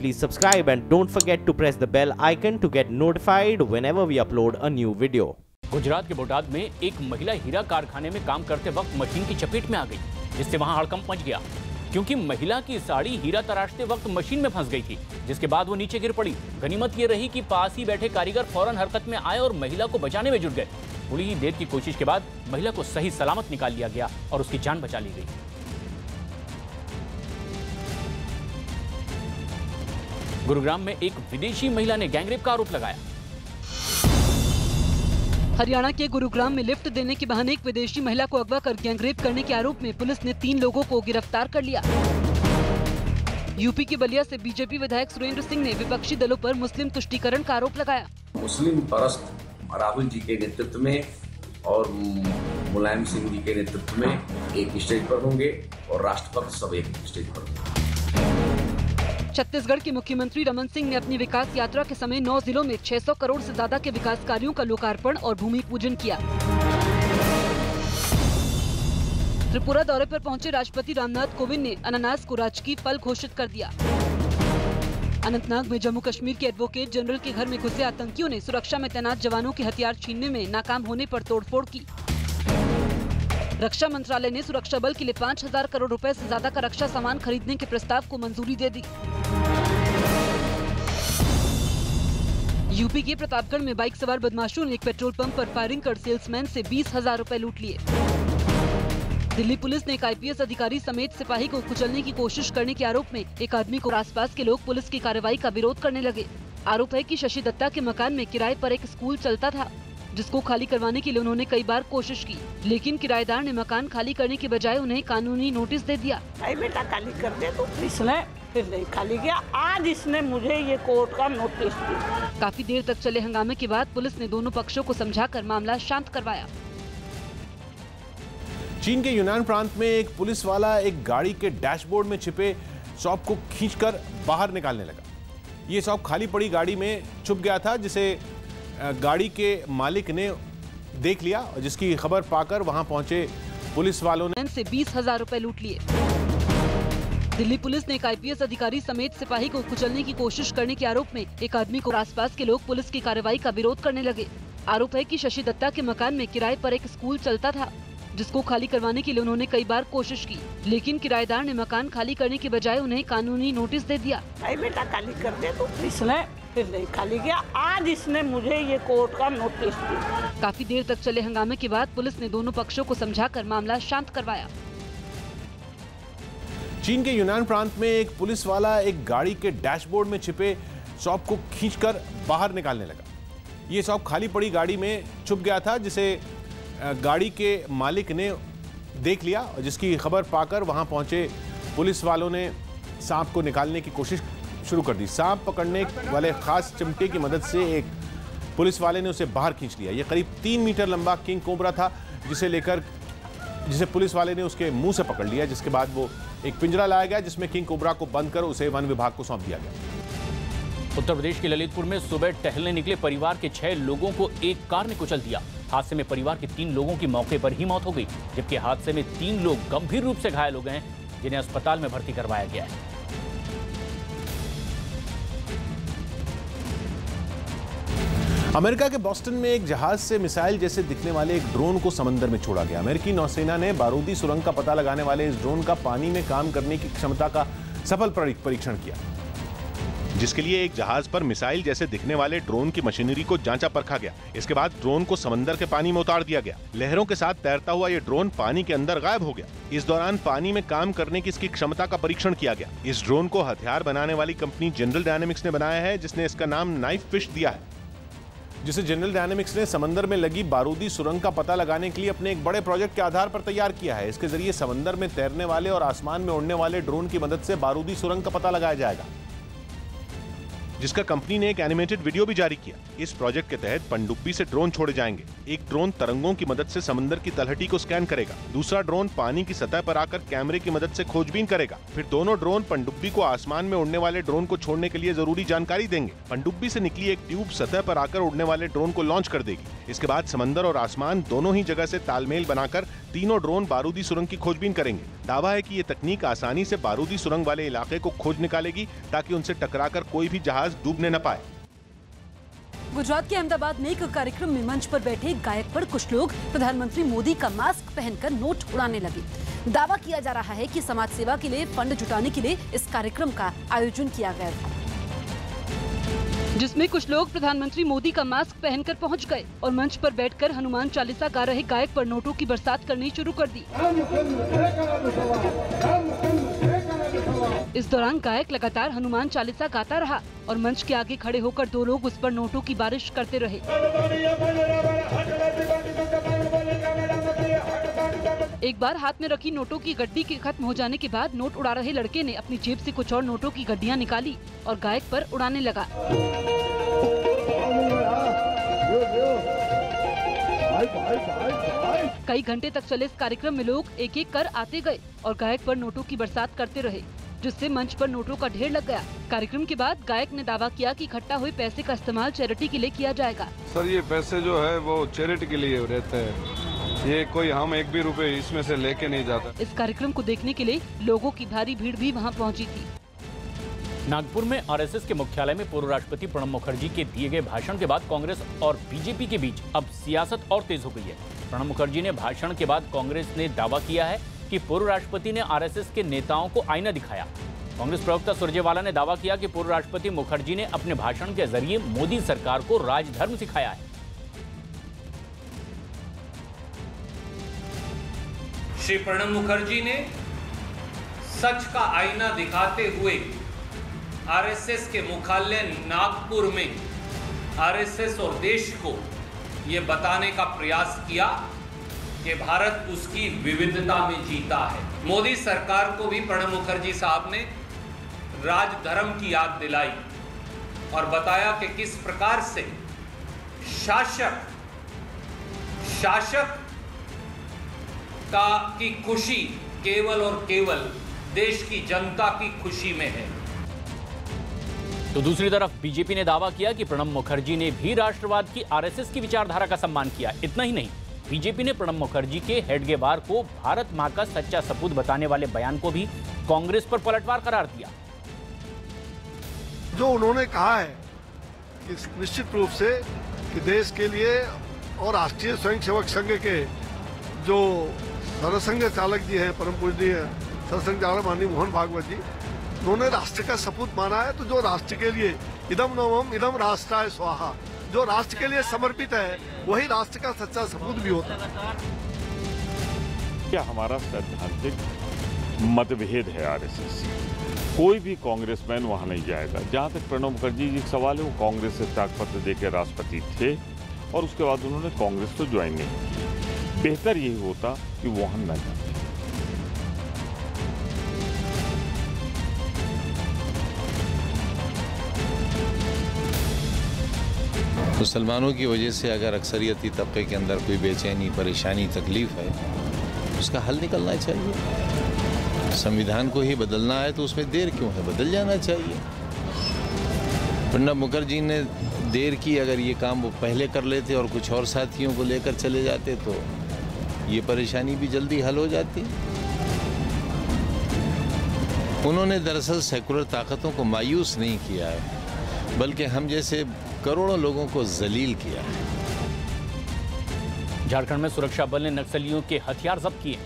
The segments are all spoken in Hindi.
please subscribe and don't forget to press the bell icon to get notified whenever we upload a new video. Gujarat के बोटाद में एक महिला हीरा कारखाने में काम करते वक्त मशीन की चपेट में आ गई, जिससे वहां हड़कंप मच गया क्योंकि महिला की साड़ी हीरा तराशते वक्त मशीन में फंस गई थी, जिसके बाद वो नीचे गिर पड़ी। गनीमत ये रही कि पास ही बैठे कारीगर फौरन हरकत में आए और महिला को बचाने में जुट गए। थोड़ी ही देर की कोशिश के बाद महिला को सही सलामत निकाल लिया गया और उसकी जान बचा ली गई। गुरुग्राम में एक विदेशी महिला ने गैंगरेप का आरोप लगाया। हरियाणा के गुरुग्राम में लिफ्ट देने के बहाने एक विदेशी महिला को अगवा कर गैंगरेप करने के आरोप में पुलिस ने 3 लोगों को गिरफ्तार कर लिया। यूपी के बलिया से बीजेपी विधायक सुरेंद्र सिंह ने विपक्षी दलों पर मुस्लिम तुष्टीकरण का आरोप लगाया। मुस्लिम परस्त राहुल जी के नेतृत्व में और मुलायम सिंह जी के नेतृत्व में एक स्टेज पर होंगे और राष्ट्रपति सब एक स्टेज पर होंगे। छत्तीसगढ़ के मुख्यमंत्री रमन सिंह ने अपनी विकास यात्रा के समय 9 जिलों में 600 करोड़ से ज्यादा के विकास कार्यों का लोकार्पण और भूमि पूजन किया। त्रिपुरा दौरे पर पहुंचे राष्ट्रपति रामनाथ कोविंद ने अनानास को राजकीय फल घोषित कर दिया। अनंतनाग में जम्मू कश्मीर के एडवोकेट जनरल के घर में घुसे आतंकियों ने सुरक्षा में तैनात जवानों के हथियार छीनने में नाकाम होने पर तोड़फोड़ की। रक्षा मंत्रालय ने सुरक्षा बल के लिए 5000 करोड़ रुपए से ज्यादा का रक्षा सामान खरीदने के प्रस्ताव को मंजूरी दे दी। यूपी के प्रतापगढ़ में बाइक सवार बदमाशों ने एक पेट्रोल पंप पर फायरिंग कर सेल्समैन से 20,000 रुपए लूट लिए। दिल्ली पुलिस ने एक IPS अधिकारी समेत सिपाही को कुचलने की कोशिश करने के आरोप में एक आदमी को आसपास के लोग पुलिस की कार्रवाई का विरोध करने लगे। आरोप है कि शशि दत्ता के मकान में किराए पर एक स्कूल चलता था, जिसको खाली करवाने के लिए उन्होंने कई बार कोशिश की, लेकिन किराएदार ने मकान खाली करने के बजाय उन्हें कानूनी नोटिस दे दिया। भाई बेटा खाली कर दे, तो इसने फिर नहीं खाली किया। आज इसने मुझे ये कोर्ट का नोटिस दिया। काफी देर तक चले हंगामे के बाद पुलिस ने दोनों पक्षों को समझाकर मामला शांत करवाया। चीन के यूनान प्रांत में एक पुलिस वाला एक गाड़ी के डैशबोर्ड में छिपे शॉप को खींचकर बाहर निकालने लगा। ये शॉप खाली पड़ी गाड़ी में छुप गया था, जिसे गाड़ी के मालिक ने देख लिया और जिसकी खबर पाकर वहां पहुंचे पुलिस वालों ने से 20,000 रुपए लूट लिए। दिल्ली पुलिस ने एक IPS अधिकारी समेत सिपाही को कुचलने की कोशिश करने के आरोप में एक आदमी को आसपास के लोग पुलिस की कार्रवाई का विरोध करने लगे। आरोप है कि शशि दत्ता के मकान में किराए पर एक स्कूल चलता था, जिसको खाली करवाने के लिए उन्होंने कई बार कोशिश की, लेकिन किराएदार ने मकान खाली करने के बजाय उन्हें कानूनी नोटिस दे दिया। भाई बेटा खाली कर दे, तो इसने फिर नहीं खाली किया। आज इसने मुझे ये कोर्ट का नोटिस दिया। काफी देर तक चले हंगामे के बाद पुलिस ने दोनों पक्षों को समझाकर मामला शांत करवाया। चीन के यूनान प्रांत में एक पुलिस वाला एक गाड़ी के डैशबोर्ड में छिपे शॉप को खींचकर बाहर निकालने लगा। ये शॉप खाली पड़ी गाड़ी में छुप गया था, जिसे गाड़ी के मालिक ने देख लिया और जिसकी खबर पाकर वहां पहुंचे पुलिस वालों ने सांप को निकालने की कोशिश शुरू कर दी। सांप पकड़ने वाले खास चिमटे की मदद से एक पुलिस वाले ने उसे बाहर खींच लिया। यह करीब 3 मीटर लंबा किंग कोबरा था, जिसे पुलिस वाले ने उसके मुंह से पकड़ लिया, जिसके बाद वो एक पिंजरा लाया गया जिसमें किंग कोबरा को बंद कर उसे वन विभाग को सौंप दिया गया। उत्तर प्रदेश के ललितपुर में सुबह टहलने निकले परिवार के 6 लोगों को एक कार ने कुचल दिया। हादसे में परिवार के 3 लोगों की मौके पर ही मौत हो गई, जबकि हादसे में 3 लोग गंभीर रूप से घायल हो गए हैं, जिन्हें अस्पताल में भर्ती करवाया गया है। अमेरिका के बॉस्टन में एक जहाज से मिसाइल जैसे दिखने वाले एक ड्रोन को समंदर में छोड़ा गया। अमेरिकी नौसेना ने बारूदी सुरंग का पता लगाने वाले इस ड्रोन का पानी में काम करने की क्षमता का सफल परीक्षण किया, जिसके लिए एक जहाज पर मिसाइल जैसे दिखने वाले ड्रोन की मशीनरी को जांचा परखा गया। इसके बाद ड्रोन को समंदर के पानी में उतार दिया गया। लहरों के साथ तैरता हुआ ये ड्रोन पानी के अंदर गायब हो गया। इस दौरान पानी में काम करने की इसकी क्षमता का परीक्षण किया गया। इस ड्रोन को हथियार बनाने वाली कंपनी जनरल डायनेमिक्स ने बनाया है, जिसने इसका नाम नाइफ फिश दिया है, जिसे जनरल डायनेमिक्स ने समंदर में लगी बारूदी सुरंग का पता लगाने के लिए अपने एक बड़े प्रोजेक्ट के आधार पर तैयार किया है। इसके जरिए समंदर में तैरने वाले और आसमान में उड़ने वाले ड्रोन की मदद से बारूदी सुरंग का पता लगाया जाएगा। जिसका कंपनी ने एक एनिमेटेड वीडियो भी जारी किया। इस प्रोजेक्ट के तहत पनडुब्बी से ड्रोन छोड़े जाएंगे। एक ड्रोन तरंगों की मदद से समंदर की तलहटी को स्कैन करेगा, दूसरा ड्रोन पानी की सतह पर आकर कैमरे की मदद से खोजबीन करेगा। फिर दोनों ड्रोन पनडुब्बी को आसमान में उड़ने वाले ड्रोन को छोड़ने के लिए जरूरी जानकारी देंगे। पनडुब्बी से निकली एक ट्यूब सतह पर आकर उड़ने वाले ड्रोन को लॉन्च कर देगी। इसके बाद समंदर और आसमान दोनों ही जगह से तालमेल बनाकर तीनों ड्रोन बारूदी सुरंग की खोजबीन करेंगे। दावा है कि ये तकनीक आसानी से बारूदी सुरंग वाले इलाके को खोज निकालेगी ताकि उनसे टकराकर कोई भी जहाज डूबने न पाए। गुजरात के अहमदाबाद में एक कार्यक्रम में मंच पर बैठे गायक पर कुछ लोग प्रधानमंत्री मोदी का मास्क पहनकर नोट उड़ाने लगे। दावा किया जा रहा है कि समाज सेवा के लिए फंड जुटाने के लिए इस कार्यक्रम का आयोजन किया गया था, जिसमें कुछ लोग प्रधानमंत्री मोदी का मास्क पहनकर पहुंच गए और मंच पर बैठकर हनुमान चालीसा गा रहे गायक पर नोटों की बरसात करनी शुरू कर दी। इस दौरान गायक लगातार हनुमान चालीसा गाता रहा और मंच के आगे खड़े होकर दो लोग उस पर नोटों की बारिश करते रहे। एक बार हाथ में रखी नोटों की गड्डी के खत्म हो जाने के बाद नोट उड़ा रहे लड़के ने अपनी जेब से कुछ और नोटों की गड्डियां निकाली और गायक पर उड़ाने लगा। कई घंटे तक चले इस कार्यक्रम में लोग एक एक कर आते गए और गायक पर नोटों की बरसात करते रहे, जिससे मंच पर नोटों का ढेर लग गया। कार्यक्रम के बाद गायक ने दावा किया कि इकट्ठा हुए पैसे का इस्तेमाल चैरिटी के लिए किया जाएगा। सर, ये पैसे जो है वो चैरिटी के लिए रहते हैं, ये कोई हम एक भी रुपए इसमें से लेके नहीं जाता। इस कार्यक्रम को देखने के लिए लोगों की भारी भीड़ भी वहाँ पहुँची थी। नागपुर में आरएसएस के मुख्यालय में पूर्व राष्ट्रपति प्रणब मुखर्जी के दिए गए भाषण के बाद कांग्रेस और बीजेपी के बीच अब सियासत और तेज हो गई है। प्रणब मुखर्जी ने भाषण के बाद कांग्रेस ने दावा किया है कि पूर्व राष्ट्रपति ने आरएसएस के नेताओं को आईना दिखाया। कांग्रेस प्रवक्ता सुरजेवाला ने दावा किया कि पूर्व राष्ट्रपति मुखर्जी ने अपने भाषण के जरिए मोदी सरकार को राजधर्म सिखाया है। श्री प्रणब मुखर्जी ने सच का आईना दिखाते हुए आरएसएस के मुख्यालय नागपुर में आरएसएस और देश को ये बताने का प्रयास किया कि भारत उसकी विविधता में जीता है। मोदी सरकार को भी प्रणब मुखर्जी साहब ने राजधर्म की याद दिलाई और बताया कि किस प्रकार से शासक की खुशी केवल और केवल देश की जनता की खुशी में है। तो दूसरी तरफ बीजेपी ने दावा किया कि प्रणब मुखर्जी ने भी राष्ट्रवाद की आरएसएस की विचारधारा का सम्मान किया। इतना ही नहीं, बीजेपी ने प्रणब मुखर्जी के हेडगेवार को भारत मां का सच्चा सपूत बताने वाले बयान को भी कांग्रेस पर पलटवार करार दिया। जो उन्होंने कहा है कि निश्चित रूप से कि देश के लिए और राष्ट्रीय स्वयंसेवक संघ के जो सरसंघ चालक जी हैं, परम पूजनीय सरसंघ चालक माननीय मोहन भागवत जी, उन्होंने राष्ट्र का सपूत माना है। तो जो राष्ट्र के लिए इदम नवम इदम राष्ट्राय स्वाहा, जो राष्ट्र के लिए समर्पित है, वही राष्ट्र का सच्चा सपूत भी होता है। क्या हमारा सैद्धांतिक मतभेद है आरएसएस से, कोई भी कांग्रेसमैन वहां नहीं जाएगा। जहां तक प्रणब मुखर्जी जी का सवाल है, वो कांग्रेस से त्यागपत्र देकर राष्ट्रपति थे और उसके बाद उन्होंने कांग्रेस तो ज्वाइन नहीं की। बेहतर यही होता कि वहां न जाते। मुसलमानों की वजह से अगर अक्सरियती तबके के अंदर कोई बेचैनी, परेशानी, तकलीफ है, उसका हल निकलना चाहिए। संविधान को ही बदलना है तो उसमें देर क्यों है, बदल जाना चाहिए। प्रणब मुखर्जी ने देर की, अगर ये काम वो पहले कर लेते और कुछ और साथियों को लेकर चले जाते तो ये परेशानी भी जल्दी हल हो जाती। उन्होंने दरअसल सेकुलर ताकतों को मायूस नहीं किया है, बल्कि हम जैसे करोड़ों लोगों को जलील किया है। झारखंड में सुरक्षा बल ने नक्सलियों के हथियार जब्त किए।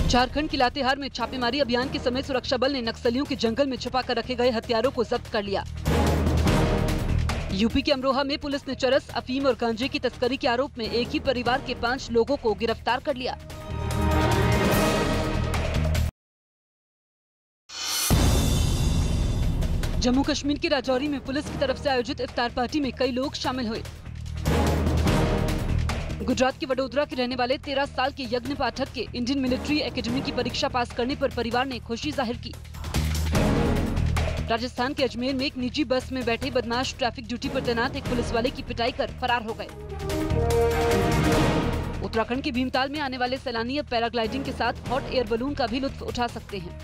झारखंड के लातेहार में छापेमारी अभियान के समय सुरक्षा बल ने नक्सलियों के जंगल में छुपा कर रखे गए हथियारों को जब्त कर लिया। यूपी के अमरोहा में पुलिस ने चरस, अफीम और गांजे की तस्करी के आरोप में एक ही परिवार के 5 लोगों को गिरफ्तार कर लिया। जम्मू कश्मीर के राजौरी में पुलिस की तरफ से आयोजित इफ्तार पार्टी में कई लोग शामिल हुए। गुजरात के वडोदरा के रहने वाले 13 साल के यज्ञ पाठक के इंडियन मिलिट्री एकेडमी की परीक्षा पास करने पर परिवार ने खुशी जाहिर की। राजस्थान के अजमेर में एक निजी बस में बैठे बदमाश ट्रैफिक ड्यूटी पर तैनात एक पुलिस वाले की पिटाई कर फरार हो गए। उत्तराखंड के भीमताल में आने वाले सैलानी अब पैराग्लाइडिंग के साथ हॉट एयर बलून का भी लुत्फ उठा सकते हैं।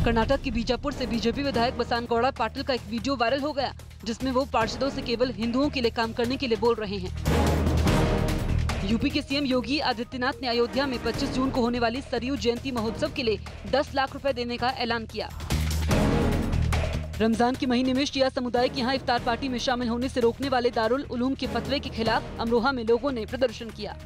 कर्नाटक के बीजापुर से बीजेपी विधायक बसानगौड़ा पाटिल का एक वीडियो वायरल हो गया, जिसमें वो पार्षदों से केवल हिंदुओं के लिए काम करने के लिए बोल रहे हैं। यूपी के सीएम योगी आदित्यनाथ ने अयोध्या में 25 जून को होने वाली सरयू जयंती महोत्सव के लिए 10 लाख रुपए देने का ऐलान किया। रमजान के महीने में शिया समुदाय के यहाँ इफ्तार पार्टी में शामिल होने से रोकने वाले दारुल उलूम के फतवे के खिलाफ अमरोहा में लोगों ने प्रदर्शन किया।